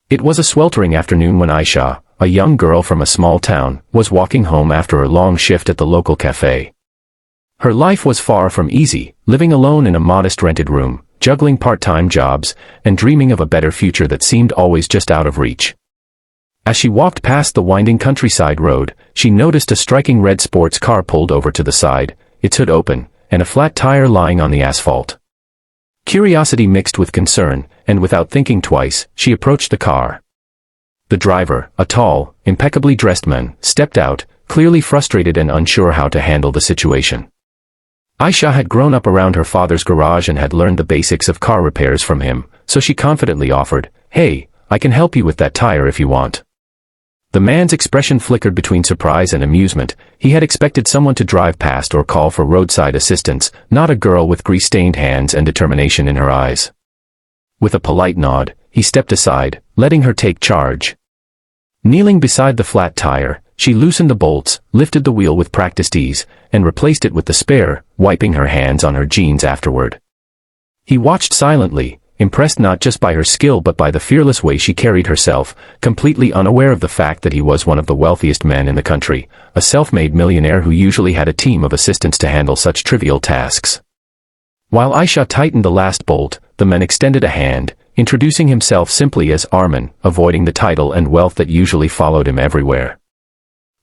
It was a sweltering afternoon when Aisha, a young girl from a small town, was walking home after a long shift at the local cafe. Her life was far from easy, living alone in a modest rented room, juggling part-time jobs, and dreaming of a better future that seemed always just out of reach. As she walked past the winding countryside road, she noticed a striking red sports car pulled over to the side, its hood open, and a flat tire lying on the asphalt. Curiosity mixed with concern, and without thinking twice, she approached the car. The driver, a tall, impeccably dressed man, stepped out, clearly frustrated and unsure how to handle the situation. Aisha had grown up around her father's garage and had learned the basics of car repairs from him, so she confidently offered, "Hey, I can help you with that tire if you want." The man's expression flickered between surprise and amusement. He had expected someone to drive past or call for roadside assistance, not a girl with grease-stained hands and determination in her eyes. With a polite nod, he stepped aside, letting her take charge. Kneeling beside the flat tire, she loosened the bolts, lifted the wheel with practiced ease, and replaced it with the spare, wiping her hands on her jeans afterward. He watched silently, impressed not just by her skill but by the fearless way she carried herself, completely unaware of the fact that he was one of the wealthiest men in the country, a self-made millionaire who usually had a team of assistants to handle such trivial tasks. While Aisha tightened the last bolt, the man extended a hand, introducing himself simply as Armin, avoiding the title and wealth that usually followed him everywhere.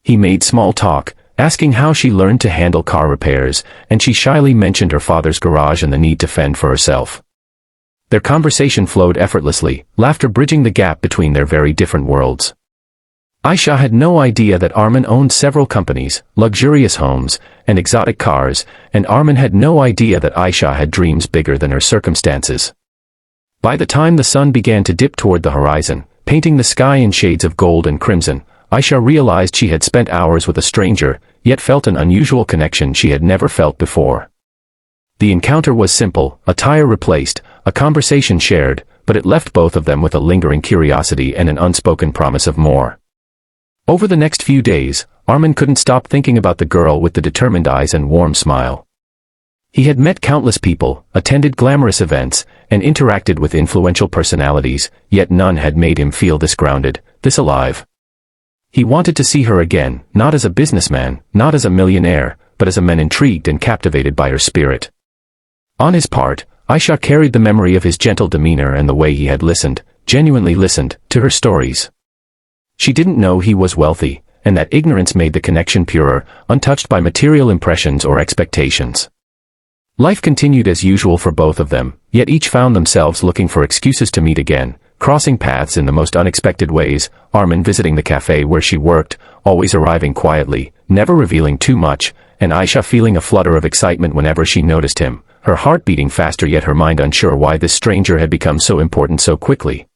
He made small talk, asking how she learned to handle car repairs, and she shyly mentioned her father's garage and the need to fend for herself. Their conversation flowed effortlessly, laughter bridging the gap between their very different worlds. Aisha had no idea that Armin owned several companies, luxurious homes, and exotic cars, and Armin had no idea that Aisha had dreams bigger than her circumstances. By the time the sun began to dip toward the horizon, painting the sky in shades of gold and crimson, Aisha realized she had spent hours with a stranger, yet felt an unusual connection she had never felt before. The encounter was simple, a tire replaced, a conversation shared, but it left both of them with a lingering curiosity and an unspoken promise of more. Over the next few days, Armin couldn't stop thinking about the girl with the determined eyes and warm smile. He had met countless people, attended glamorous events, and interacted with influential personalities, yet none had made him feel this grounded, this alive. He wanted to see her again, not as a businessman, not as a millionaire, but as a man intrigued and captivated by her spirit. On his part, Aisha carried the memory of his gentle demeanor and the way he had listened, genuinely listened, to her stories. She didn't know he was wealthy, and that ignorance made the connection purer, untouched by material impressions or expectations. Life continued as usual for both of them, yet each found themselves looking for excuses to meet again, crossing paths in the most unexpected ways, Armin visiting the cafe where she worked, always arriving quietly, never revealing too much, and Aisha feeling a flutter of excitement whenever she noticed him, her heart beating faster yet her mind unsure why this stranger had become so important so quickly.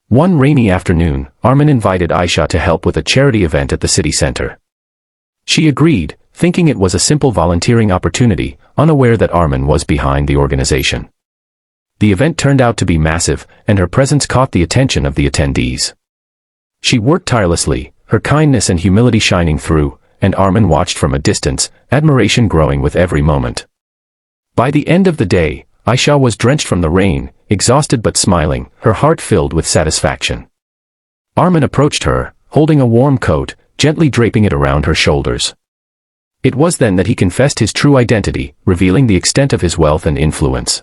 One rainy afternoon, Armin invited Aisha to help with a charity event at the city center. She agreed, thinking it was a simple volunteering opportunity, unaware that Armin was behind the organization. The event turned out to be massive, and her presence caught the attention of the attendees. She worked tirelessly, her kindness and humility shining through, and Armin watched from a distance, admiration growing with every moment. By the end of the day, Aisha was drenched from the rain, exhausted but smiling, her heart filled with satisfaction. Armin approached her, holding a warm coat, gently draping it around her shoulders. It was then that he confessed his true identity, revealing the extent of his wealth and influence.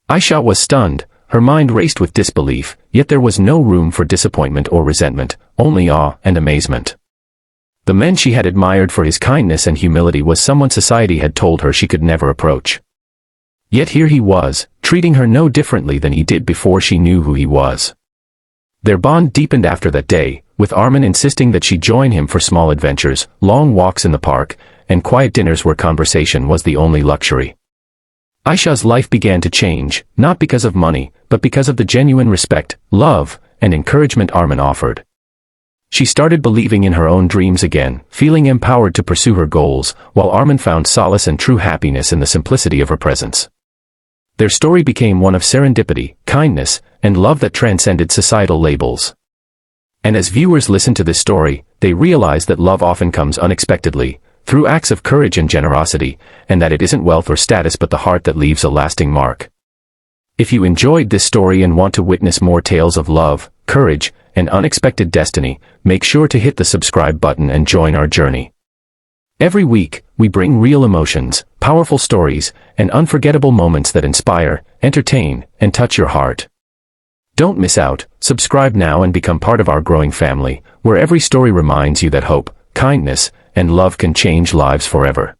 Aisha was stunned, her mind raced with disbelief, yet there was no room for disappointment or resentment, only awe and amazement. The man she had admired for his kindness and humility was someone society had told her she could never approach. Yet here he was, treating her no differently than he did before she knew who he was. Their bond deepened after that day, with Armin insisting that she join him for small adventures, long walks in the park, and quiet dinners where conversation was the only luxury. Aisha's life began to change, not because of money, but because of the genuine respect, love, and encouragement Armin offered. She started believing in her own dreams again, feeling empowered to pursue her goals, while Armin found solace and true happiness in the simplicity of her presence. Their story became one of serendipity, kindness, and love that transcended societal labels. And as viewers listened to this story, they realized that love often comes unexpectedly, through acts of courage and generosity, and that it isn't wealth or status but the heart that leaves a lasting mark. If you enjoyed this story and want to witness more tales of love, courage, and unexpected destiny, make sure to hit the subscribe button and join our journey. Every week, we bring real emotions, powerful stories, and unforgettable moments that inspire, entertain, and touch your heart. Don't miss out. Subscribe now and become part of our growing family, where every story reminds you that hope, kindness, and love can change lives forever.